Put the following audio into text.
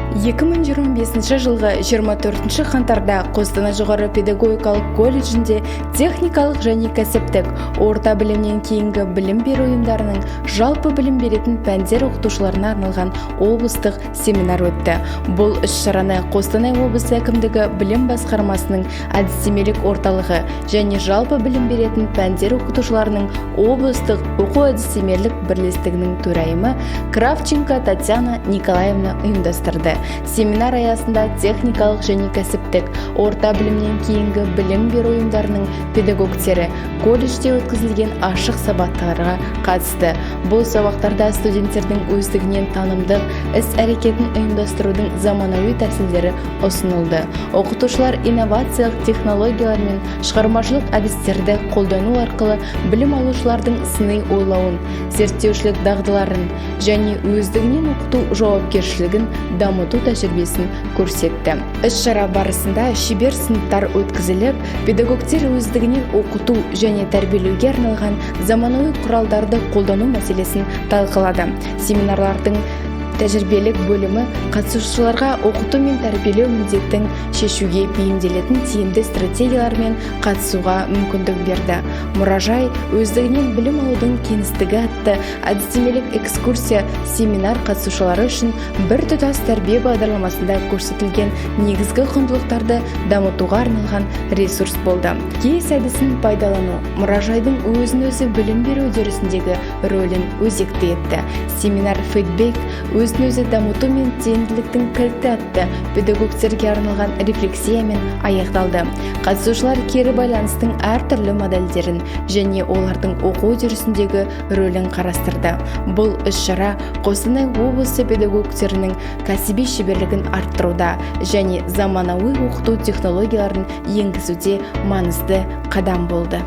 2025 жылғы 24 қаңтарда Қостанай жоғары педагогикалық колледжінде техникалық және кәсіптік орта білімнен кейінгі білім беру ұйымдарының жалпы білім беретін пәндер оқытушыларына арналған облыстық семинар өтті. Бұл іс-шараны Қостанай облысы әкімдігі білім басқармасының әдістемелік орталығы және жалпы білім беретін пәндер оқытушыларының облыстық оқу-әдістемелік бірлестігінің төрайымы Кравченко Татьяна Николаевна ұйымдастырды. Семинар аясында техникалық және кәсіптік орта білімнен кейінгі білім беру ұйымдарының педагогтері колледжде өткізілген ашық сабақтарға қатысты. Бұл сабақтарда студенттердің өздігінен танымдық іс-әрекетін ұйымдастырудың заманауи тәсілдері ұсынылды. Оқытушылар инновациялық технологиялар мен шығармашылық әдістерді қолдану арқылы білім алушылардың сыни ойлауын, зерттеушілік дағдыларын және өздігінен оқыту жауапкершілігін дамыту тәжірибесін көрсетті. Іс-шара барысында шебер сыныптар өткізіліп, педагогтер өздігінен оқыту және тәрбиелеуге арналған заманауи құралдарды қолдану мәселесін талқылады. Семинарлардың тәжірибелік бөлімі қатысушыларға оқыту мен тәрбиелеу міндетін шешуге бейімделетін тиімді стратегиялармен қатысуға мүмкіндік берді. Мұражай өздігінен білім алудың кеңістігі атты әдістемелік экскурсия семинар қатысушылары үшін біртұтас тәрбие бағдарламасында көрсетілген негізгі құндылықтарды дамытуға арналған ресурс болды. Кейс әдісін пайдалану мұражайдың өзін-өзі білім беру үдерісіндегі рөлін өзекті етті. Семинар фидбек өзін-өзі дамыту мен тиімділіктің кілті атты педагогтерге арналған рефлексиямен аяқталды. Қатысушылар кері байланыстың әртүрлі модельдерін және олардың оқу үдерісіндегі рөлін қарастырды. Бұл іс-шара Қостанай облысы педагогтерінің кәсіби шеберлігін арттыруда және заманауи оқыту технологияларын енгізуде маңызды қадам болды.